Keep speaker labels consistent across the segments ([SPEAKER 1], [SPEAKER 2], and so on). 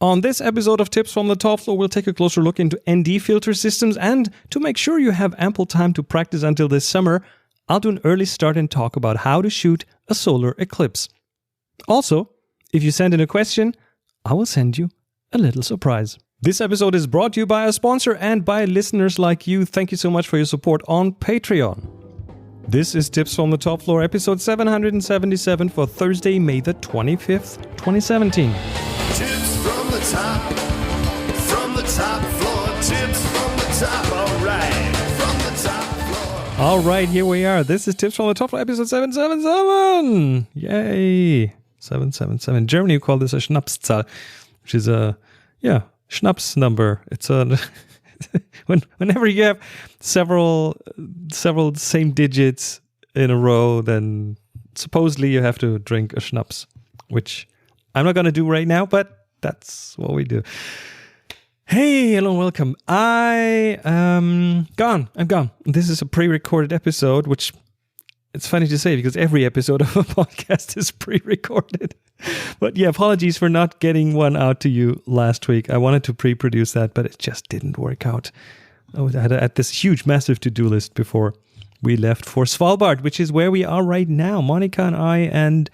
[SPEAKER 1] On this episode of Tips from the Top Floor, we'll take a closer look into ND filter systems, and to make sure you have ample time to practice until this summer, I'll do an early start and talk about how to shoot a solar eclipse. Also, if you send in a question, I will send you a little surprise. This episode is brought to you by a sponsor and by listeners like you. Thank you so much for your support on Patreon. This is Tips from the Top Floor, episode 777 for Thursday, May the 25th, 2017.
[SPEAKER 2] Tips from the top floor, tips from the top, alright, from the top floor.
[SPEAKER 1] Alright, here we are. This is Tips from the Top Floor, episode 777. Yay! 777. Germany, you call this a Schnapszahl, which is a, Schnaps number. It's a, whenever you have several same digits in a row, then supposedly you have to drink a Schnaps, which I'm not going to do right now, but that's what we do. Hey, hello, welcome. I'm gone. This is a pre-recorded episode, which it's funny to say because every episode of a podcast is pre-recorded. But yeah, apologies for not getting one out to you last week. I wanted to pre-produce that, but it just didn't work out. I had this huge, massive to-do list before we left for Svalbard, which is where we are right now. Monica and I and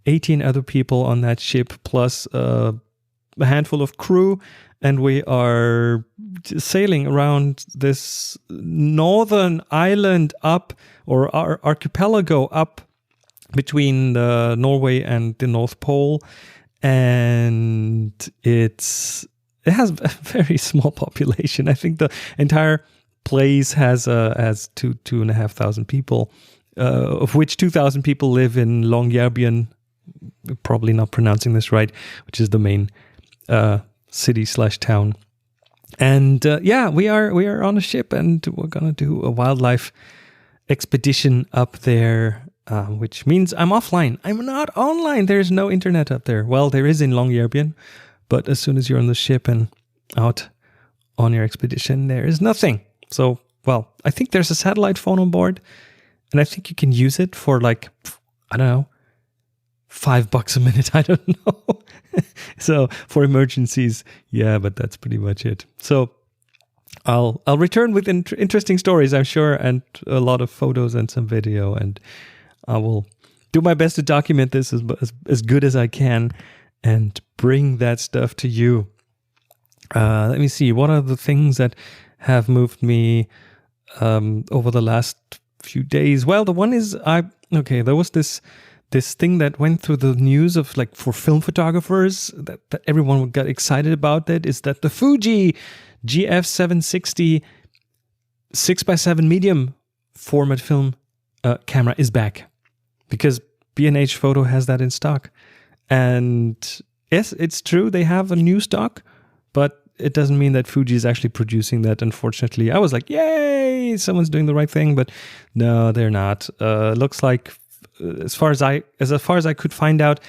[SPEAKER 1] 18 other people on that ship, plus a handful of crew, and we are sailing around this northern island up, or archipelago up between Norway and the North Pole, and it has a very small population. I think the entire place has 2,500 people, of which 2,000 people live in Longyearbyen. Probably not pronouncing this right, which is the main city/town. And we are on a ship, and we're gonna do a wildlife expedition up there, which means I'm offline. I'm not online. There's no internet up there. Well, there is in Longyearbyen, but as soon as you're on the ship and out on your expedition, there is nothing. So, well, I think there's a satellite phone on board, and I think you can use it for like, I don't know, $5 a minute. I don't know. So for emergencies, yeah, but that's pretty much it. So I'll return with interesting stories, I'm sure, and a lot of photos and some video, and I will do my best to document this as good as I can and bring that stuff to you. Let me see. What are the things that have moved me over the last few days? Well, the one is there was this thing that went through the news of, like, for film photographers that everyone got excited about. That is that the Fuji GF760 6x7 medium format film camera is back, because B&H Photo has that in stock. And yes, it's true, they have a new stock, but it doesn't mean that Fuji is actually producing that, unfortunately. I was like, yay, someone's doing the right thing, but no, they're not. Looks like, as far as I could find out,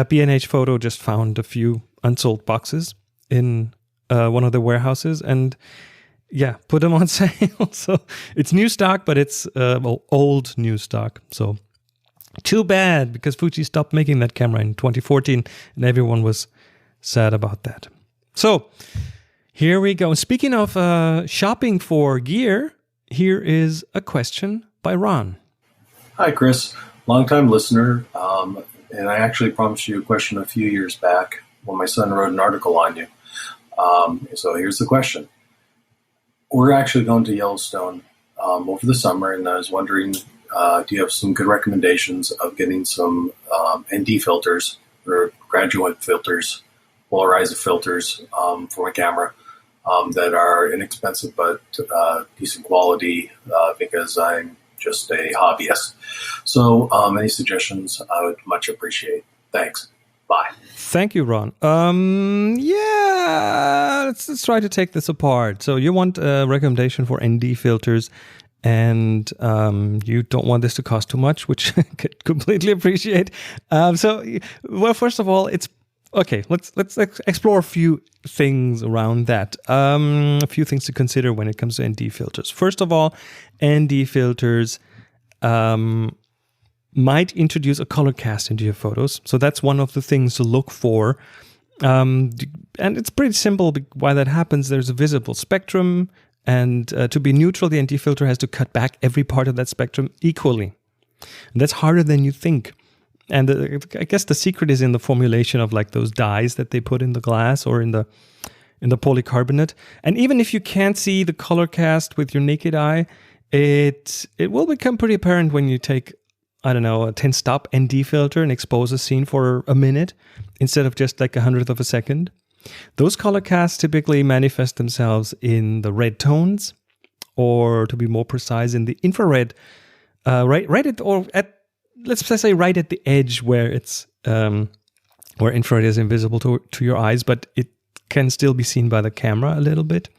[SPEAKER 1] B&H Photo just found a few unsold boxes in one of the warehouses, and put them on sale. So it's new stock, but it's old new stock. So too bad, because Fuji stopped making that camera in 2014, and everyone was sad about that. So here we go. Speaking of shopping for gear, here is a question by Ron.
[SPEAKER 3] Hi, Chris. Long-time listener, and I actually promised you a question a few years back when my son wrote an article on you. So here's the question. We're actually going to Yellowstone over the summer, and I was wondering, do you have some good recommendations of getting some ND filters or graduate filters, polarizer filters for my camera that are inexpensive but decent quality, because I'm just a hobbyist. So any suggestions I would much appreciate. Thanks. Bye.
[SPEAKER 1] Thank you, Ron. Let's try to take this apart. So you want a recommendation for ND filters, and you don't want this to cost too much, which I could completely appreciate. First of all, it's okay. Let's explore a few things around that. A few things to consider when it comes to ND filters. First of all, ND filters might introduce a color cast into your photos. So that's one of the things to look for. And it's pretty simple why that happens. There's a visible spectrum, and to be neutral, the ND filter has to cut back every part of that spectrum equally. And that's harder than you think. And I guess the secret is in the formulation of like those dyes that they put in the glass or in the polycarbonate. And even if you can't see the color cast with your naked eye, it will become pretty apparent when you take, I don't know, a 10-stop ND filter and expose a scene for a minute instead of just like 100th of a second. Those color casts typically manifest themselves in the red tones, or to be more precise, in the infrared, let's say right at the edge where it's where infrared is invisible to your eyes, but it can still be seen by the camera a little bit.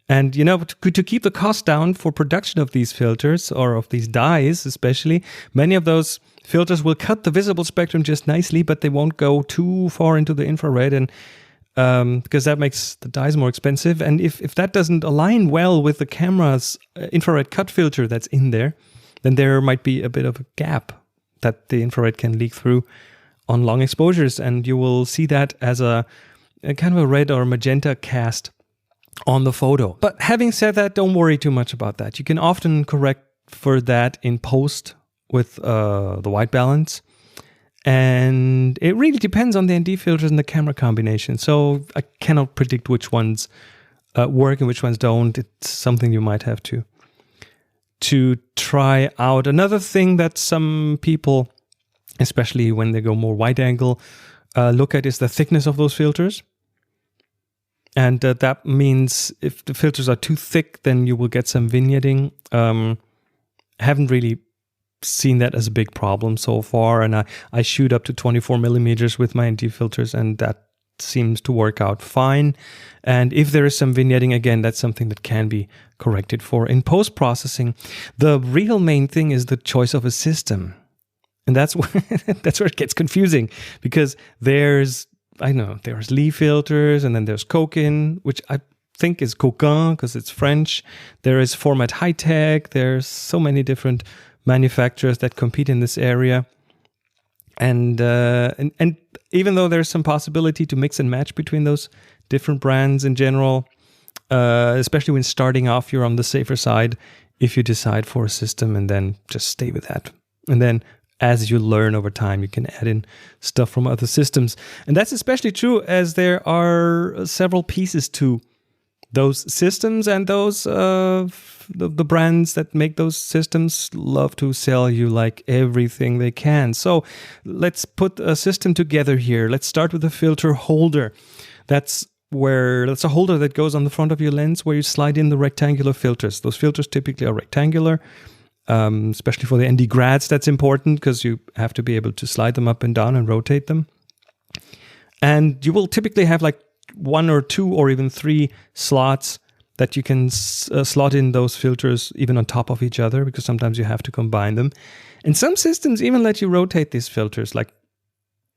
[SPEAKER 1] And to keep the cost down for production of these filters, or of these dyes especially, many of those filters will cut the visible spectrum just nicely, but they won't go too far into the infrared, and because that makes the dyes more expensive. And if that doesn't align well with the camera's infrared cut filter that's in there, then there might be a bit of a gap that the infrared can leak through on long exposures, and you will see that as a kind of a red or magenta cast on the photo. But having said that, don't worry too much about that. You can often correct for that in post with the white balance. And it really depends on the ND filters and the camera combination. So I cannot predict which ones work and which ones don't. It's something you might have to try out. Another thing that some people, especially when they go more wide angle, look at is the thickness of those filters. And that means if the filters are too thick, then you will get some vignetting. Haven't really seen that as a big problem so far, and I shoot up to 24 millimeters with my ND filters, and that seems to work out fine. And if there is some vignetting, again, that's something that can be corrected for in post-processing. The real main thing is the choice of a system, and that's where it gets confusing, because there's Lee filters, and then there's Coquin, which I think is Coquin because it's French. There is Format High Tech. There's so many different manufacturers that compete in this area, and even though there's some possibility to mix and match between those different brands in general, especially when starting off, you're on the safer side if you decide for a system and then just stay with that. And then as you learn over time, you can add in stuff from other systems. And that's especially true as there are several pieces to those systems, and those the brands that make those systems love to sell you like everything they can. So let's put a system together here. Let's start with a filter holder. That's a holder that goes on the front of your lens where you slide in the rectangular filters. Those filters typically are rectangular, especially for the ND grads. That's important because you have to be able to slide them up and down and rotate them. And you will typically have like 1 or 2 or even 3 slots that you can slot in those filters even on top of each other, because sometimes you have to combine them. And some systems even let you rotate these filters, like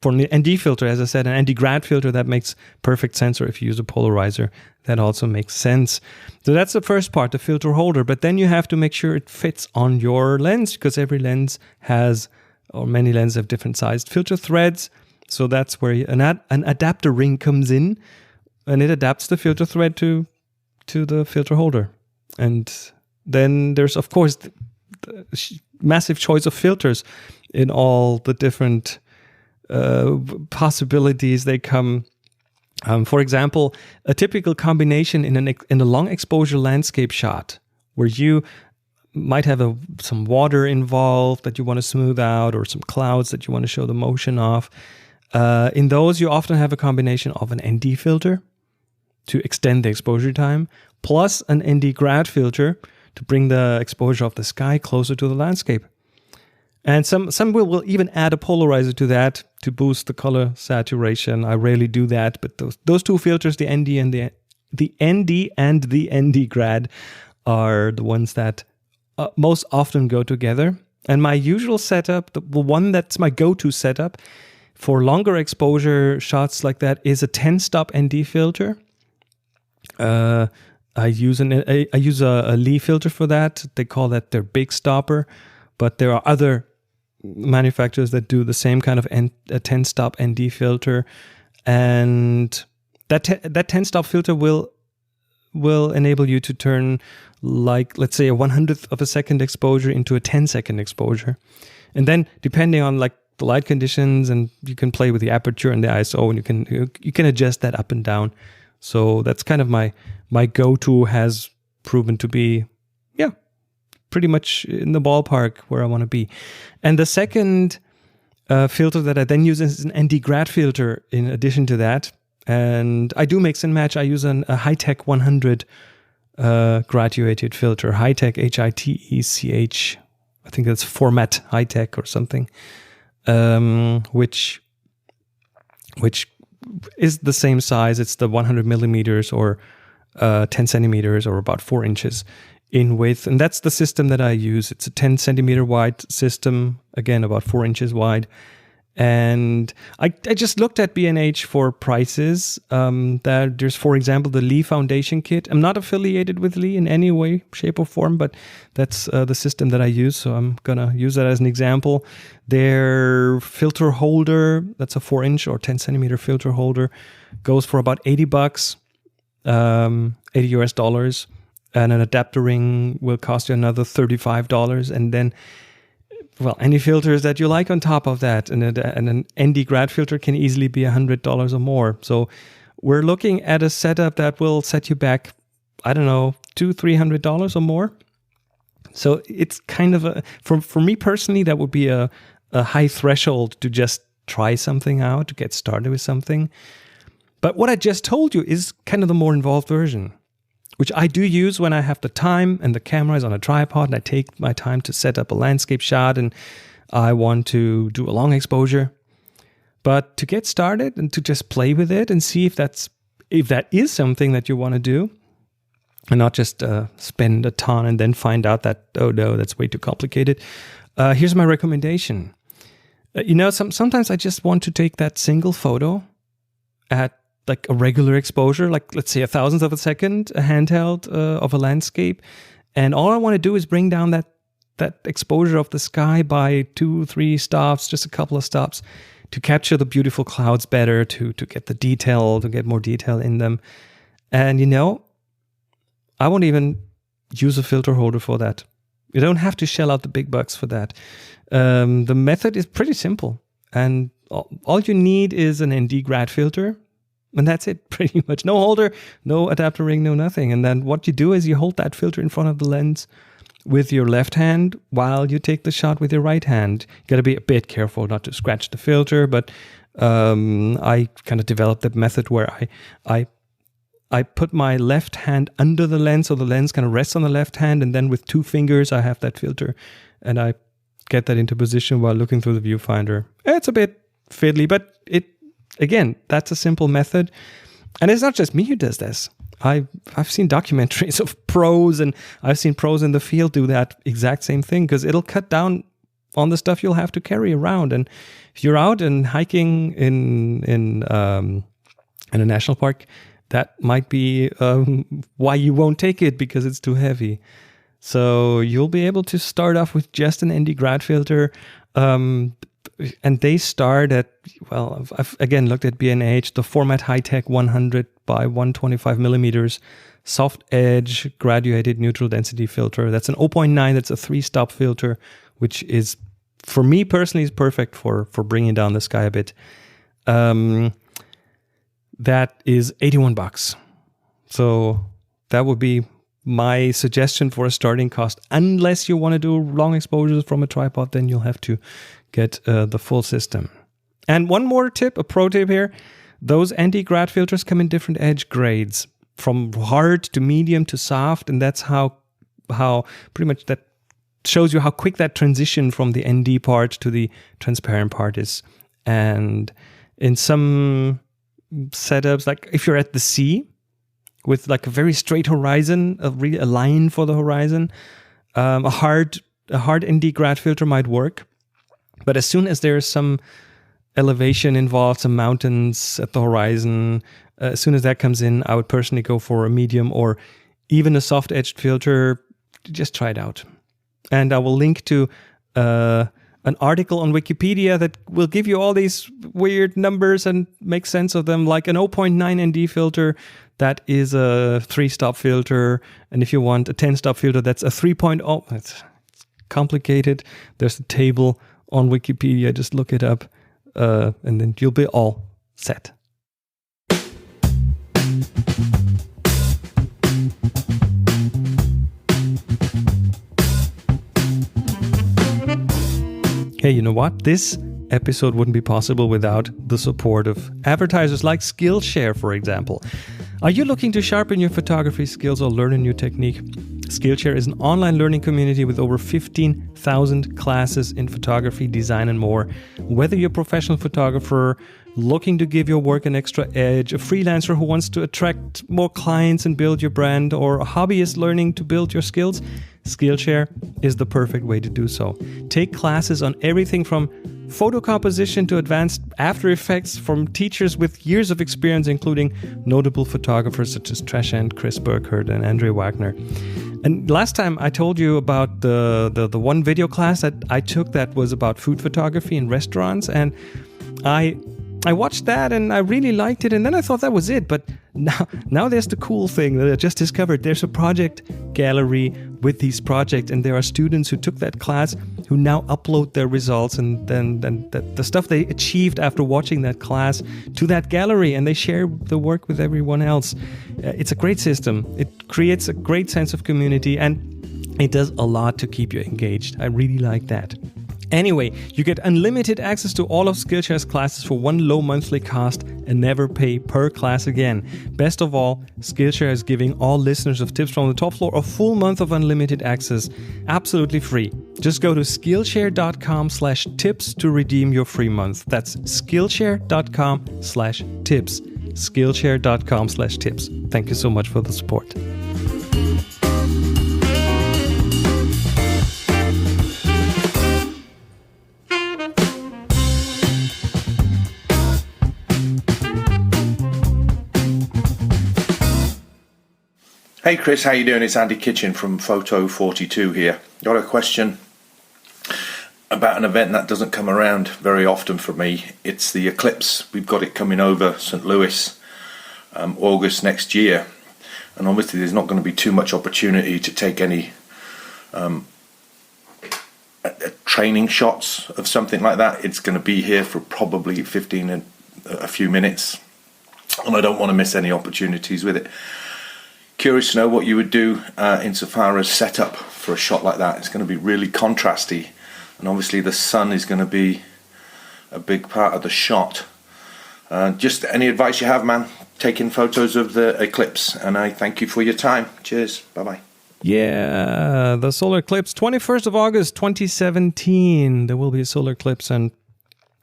[SPEAKER 1] for an ND filter, as I said, an ND grad filter, that makes perfect sense. Or if you use a polarizer, that also makes sense. So that's the first part, the filter holder. But then you have to make sure it fits on your lens, because every lens has, or many lenses have different sized filter threads. So that's where an adapter ring comes in, and it adapts the filter thread to the filter holder. And then there's, of course, the massive choice of filters in all the different possibilities they come. For example, a typical combination in a long exposure landscape shot, where you might have some water involved that you want to smooth out, or some clouds that you want to show the motion of. In those, you often have a combination of an ND filter to extend the exposure time, plus an ND grad filter to bring the exposure of the sky closer to the landscape. And some will even add a polarizer to that to boost the color saturation. I rarely do that, but those two filters, the ND and the ND grad, are the ones that most often go together. And my usual setup, the one that's my go-to setup for longer exposure shots like that, is a 10-stop ND filter. I use a Lee filter for that. They call that their big stopper, but there are other manufacturers that do the same kind of a 10-stop ND filter. And that 10-stop filter will enable you to turn, like, let's say, a 100th of a second exposure into a 10-second exposure. And then depending on like the light conditions, and you can play with the aperture and the ISO, and you can adjust that up and down. So that's kind of my go-to, has proven to be, pretty much in the ballpark where I want to be. And the second filter that I then use is an ND grad filter in addition to that. And I do mix and match. I use a High-Tech 100 graduated filter. High-Tech, HITECH. I think that's format High-Tech or something. Which is the same size. It's the 100 millimeters or 10 centimeters or about 4 inches in width. And that's the system that I use. It's a 10 centimeter wide system, again, about 4 inches wide. And I just looked at B&H for prices. There's, for example, the Lee Foundation Kit. I'm not affiliated with Lee in any way, shape, or form, but that's the system that I use. So I'm going to use that as an example. Their filter holder, that's a 4-inch or 10 centimeter filter holder, goes for about $80, $80 US. And an adapter ring will cost you another $35. And then, well, any filters that you like on top of that. And an ND grad filter can easily be $100 or more. So we're looking at a setup that will set you back, I don't know, $200-$300 or more. So it's kind of for me personally, that would be a high threshold to just try something out, to get started with something. But what I just told you is kind of the more involved version, which I do use when I have the time and the camera is on a tripod and I take my time to set up a landscape shot and I want to do a long exposure. But to get started and to just play with it and see if that is something that you want to do, and not just spend a ton and then find out that, oh no, that's way too complicated. Here's my recommendation. Sometimes I just want to take that single photo at like a regular exposure, like let's say 1,000th of a second, a handheld of a landscape. And all I want to do is bring down that exposure of the sky by 2-3 stops, just a couple of stops, to capture the beautiful clouds better, to get the detail, to get more detail in them. And I won't even use a filter holder for that. You don't have to shell out the big bucks for that. The method is pretty simple. And all you need is an ND grad filter. And that's it, pretty much. No holder, no adapter ring, no nothing. And then what you do is you hold that filter in front of the lens with your left hand while you take the shot with your right hand. You got to be a bit careful not to scratch the filter, but I kind of developed that method where I put my left hand under the lens, so the lens kind of rests on the left hand, and then with 2 fingers I have that filter, and I get that into position while looking through the viewfinder. It's a bit fiddly, but Again, that's a simple method. And it's not just me who does this. I've seen documentaries of pros, and I've seen pros in the field do that exact same thing, because it'll cut down on the stuff you'll have to carry around. And if you're out and hiking in a national park, that might be why you won't take it, because it's too heavy. So you'll be able to start off with just an ND grad filter. And they start at, well, I've again looked at B&H, the format High-Tech 100 by 125 millimeters, soft edge, graduated neutral density filter. That's an 0.9, that's a 3-stop filter, which is, for me personally, is perfect for bringing down the sky a bit. That is $81. So that would be my suggestion for a starting cost. Unless you want to do long exposures from a tripod, then you'll have to get the full system. And one more tip, a pro tip here. Those ND grad filters come in different edge grades, from hard to medium to soft, and that's how pretty much that shows you how quick that transition from the ND part to the transparent part is. And in some setups, like if you're at the sea with like a very straight horizon, a line for the horizon, a hard ND grad filter might work. But as soon as there's some elevation involved, some mountains at the horizon, as soon as that comes in, I would personally go for a medium or even a soft-edged filter. Just try it out. And I will link to a an article on Wikipedia that will give you all these weird numbers and make sense of them, like an 0.9 ND filter, that is a 3-stop filter. And if you want a 10-stop filter, that's a 3.0. It's complicated. There's a table on Wikipedia. Just look it up, and then you'll be all set. Hey, you know what? This episode wouldn't be possible without the support of advertisers like Skillshare, for example. Are you looking to sharpen your photography skills or learn a new technique? Skillshare is an online learning community with over 15,000 classes in photography, design, and more. Whether you're a professional photographer looking to give your work an extra edge, a freelancer who wants to attract more clients and build your brand, or a hobbyist learning to build your skills, Skillshare is the perfect way to do so. Take classes on everything from photo composition to advanced After Effects from teachers with years of experience, including notable photographers such as Trescent, Chris Burkhardt, and Andre Wagner. And last time I told you about the one video class that I took that was about food photography in restaurants, and I watched that and I really liked it, and then I thought that was it. But now there's the cool thing that I just discovered. There's a project gallery with these projects, and there are students who took that class who now upload their results and then the stuff they achieved after watching that class to that gallery, and they share the work with everyone else. It's a great system. It creates a great sense of community, and it does a lot to keep you engaged. I really like that. Anyway, you get unlimited access to all of Skillshare's classes for one low monthly cost and never pay per class again. Best of all, Skillshare is giving all listeners of Tips from the Top Floor a full month of unlimited access, absolutely free. Just go to Skillshare.com/tips to redeem your free month. That's Skillshare.com/tips. Skillshare.com/tips. Thank you so much for the support.
[SPEAKER 4] Hey Chris, how you doing? It's Andy Kitchen from Photo 42 here. Got a question about an event that doesn't come around very often for me. It's the Eclipse. We've got it coming over St. Louis, August next year, and obviously there's not going to be too much opportunity to take any training shots of something like that. It's going to be here for probably 15 and a few minutes, and I don't want to miss any opportunities with it. Curious to know what you would do insofar as setup for a shot like that. It's going to be really contrasty, and obviously the sun is going to be a big part of the shot. Just any advice you have, man, taking photos of the eclipse, and I thank you for your time. Cheers. Bye-bye.
[SPEAKER 1] Yeah, the solar eclipse, 21st of August, 2017. There will be a solar eclipse, and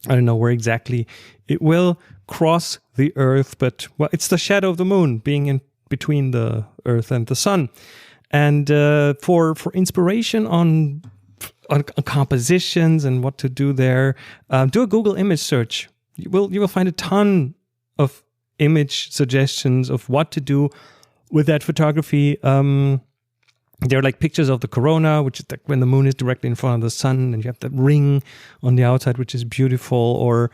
[SPEAKER 1] I don't know where exactly it will cross the Earth, but well, it's the shadow of the moon being in between the Earth and the Sun. And for inspiration on compositions and what to do there, do a Google image search. You will find a ton of image suggestions of what to do with that photography. There are like pictures of the corona, which is like when the moon is directly in front of the sun, and you have that ring on the outside, which is beautiful. Or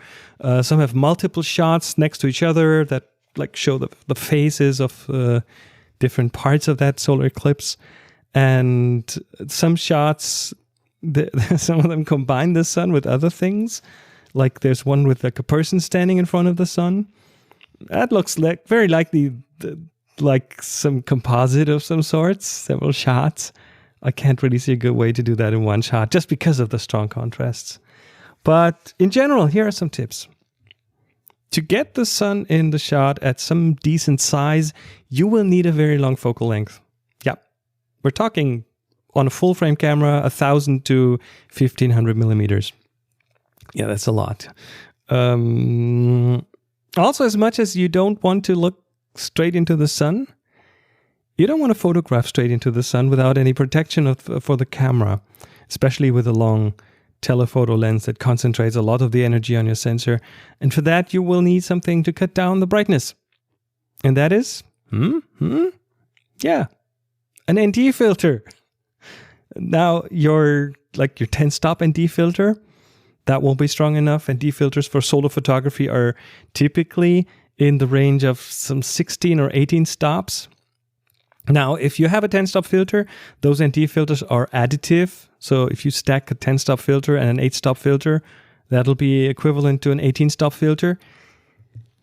[SPEAKER 1] some have multiple shots next to each other that like show the phases of different parts of that solar eclipse. And some shots, some of them combine the sun with other things. Like there's one with like a person standing in front of the sun. That looks like very likely like some composite of some sorts, several shots. I can't really see a good way to do that in one shot just because of the strong contrasts. But in general, here are some tips. To get the sun in the shot at some decent size, you will need a very long focal length. Yeah, we're talking on a full frame camera, 1,000 to 1,500 millimeters. Yeah, that's a lot. Also, as much as you don't want to look straight into the sun, you don't want to photograph straight into the sun without any protection for the camera, especially with a long telephoto lens that concentrates a lot of the energy on your sensor. And for that, you will need something to cut down the brightness. And that is, yeah, an ND filter. Now, your 10-stop ND filter, that won't be strong enough. ND filters for solar photography are typically in the range of some 16 or 18 stops. Now, if you have a 10-stop filter, those ND filters are additive. So if you stack a 10-stop filter and an 8-stop filter, that'll be equivalent to an 18-stop filter.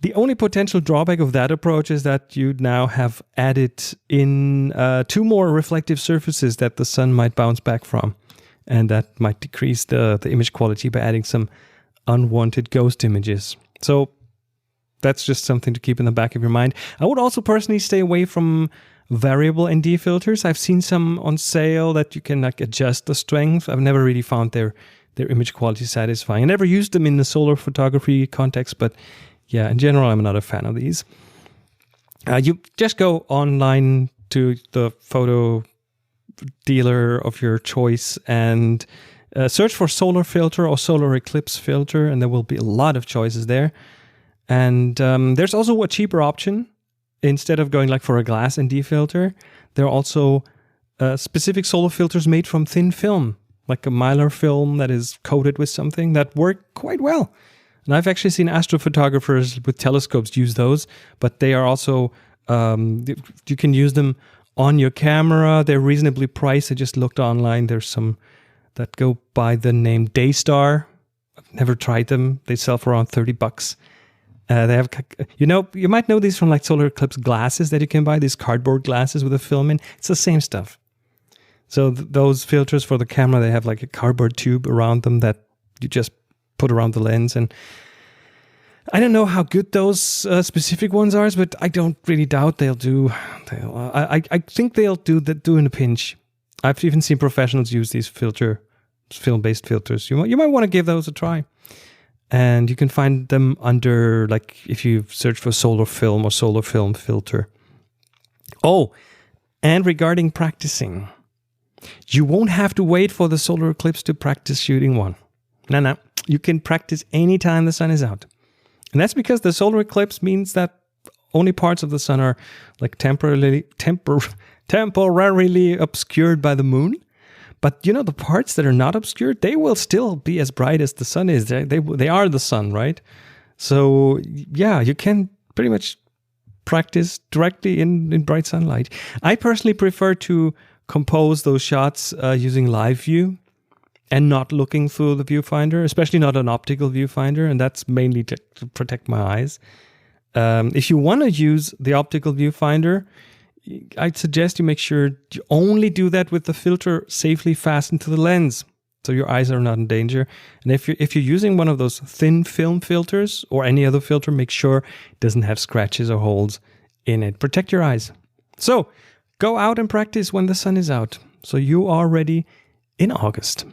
[SPEAKER 1] The only potential drawback of that approach is that you now have added in 2 more reflective surfaces that the sun might bounce back from. And that might decrease the image quality by adding some unwanted ghost images. So that's just something to keep in the back of your mind. I would also personally stay away from variable ND filters. I've seen some on sale that you can like adjust the strength. I've never really found their image quality satisfying. I never used them in the solar photography context, but yeah, in general, I'm not a fan of these. You just go online to the photo dealer of your choice and search for solar filter or solar eclipse filter, and there will be a lot of choices there. And there's also a cheaper option. Instead of going like for a glass ND filter, there are also specific solar filters made from thin film, like a mylar film that is coated with something that work quite well. And I've actually seen astrophotographers with telescopes use those, but they are also, you can use them on your camera. They're reasonably priced. I just looked online. There's some that go by the name Daystar. I've never tried them. They sell for around $30. They have, you might know these from like solar eclipse glasses that you can buy, these cardboard glasses with a film in. It's the same stuff. So those filters for the camera, they have like a cardboard tube around them that you just put around the lens. And I don't know how good those specific ones are, but I don't really doubt they'll do. I think they'll do in a pinch. I've even seen professionals use these film-based filters. You might want to give those a try. And you can find them under, like, if you search for solar film or solar film filter. Oh, and regarding practicing, you won't have to wait for the solar eclipse to practice shooting one. No. You can practice anytime the sun is out. And that's because the solar eclipse means that only parts of the sun are like temporarily obscured by the moon. But the parts that are not obscured, they will still be as bright as the sun is. They are the sun, right? So yeah, you can pretty much practice directly in bright sunlight. I personally prefer to compose those shots using live view and not looking through the viewfinder, especially not an optical viewfinder, and that's mainly to protect my eyes. If you want to use the optical viewfinder, I'd suggest you make sure you only do that with the filter safely fastened to the lens, so your eyes are not in danger. And if you're using one of those thin film filters or any other filter, make sure it doesn't have scratches or holes in it. Protect your eyes. So go out and practice when the sun is out, so you are ready in August.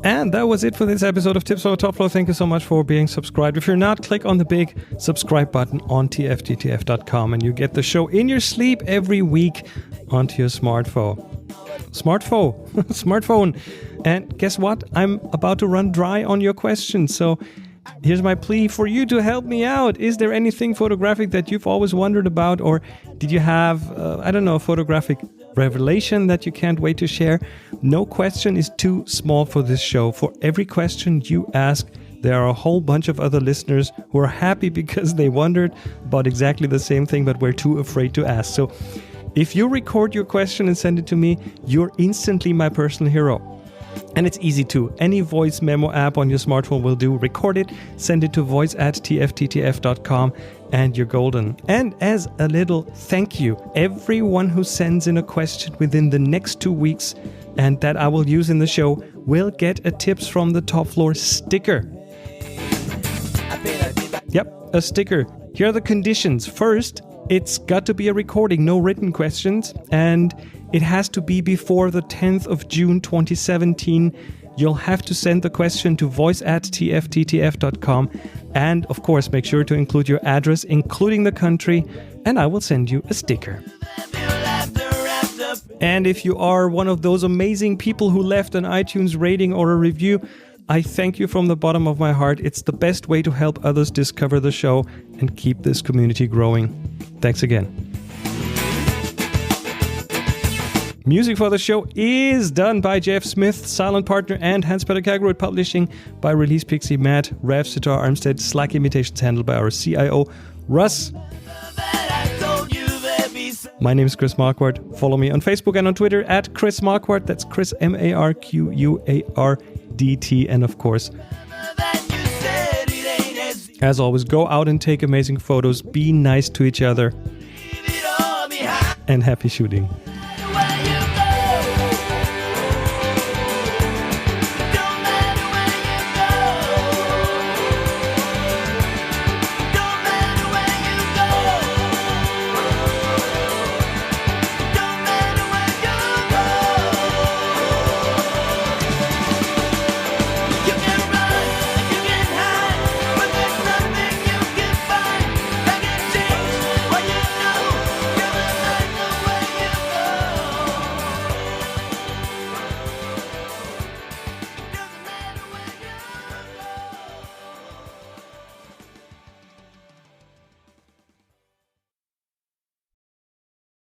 [SPEAKER 1] And that was it for this episode of Tips for the Top Floor. Thank you so much for being subscribed. If you're not, click on the big subscribe button on TFTTF.com and you get the show in your sleep every week onto your smartphone. And guess what? I'm about to run dry on your questions. So here's my plea for you to help me out. Is there anything photographic that you've always wondered about? Or did you have, a photographic revelation that you can't wait to share? No question is too small for this show. For every question you ask, there are a whole bunch of other listeners who are happy because they wondered about exactly the same thing, but were too afraid to ask. So if you record your question and send it to me, you're instantly my personal hero. And it's easy too. Any voice memo app on your smartphone will do. Record it, send it to voice@tfttf.com, and you're golden. And as a little thank you, everyone who sends in a question within the next 2 weeks and that I will use in the show will get a Tips from the Top Floor sticker. Yep, a sticker. Here are the conditions. First, it's got to be a recording, no written questions, and it has to be before the 10th of June 2017. You'll have to send the question to voice@tfttf.com, and of course make sure to include your address, including the country, and I will send you a sticker. And if you are one of those amazing people who left an iTunes rating or a review, I thank you from the bottom of my heart. It's the best way to help others discover the show and keep this community growing. Thanks again. Music for the show is done by Jeff Smith, silent partner, and Hans-Peter Kagerud. Publishing by Release Pixie, Matt, Rev, Sitar Armstead, Slack Imitations handled by our CIO, Russ. My name is Chris Marquardt. Follow me on Facebook and on Twitter at Chris Marquardt. That's Chris MarQuardt. And of course, as always, go out and take amazing photos. Be nice to each other. And happy shooting.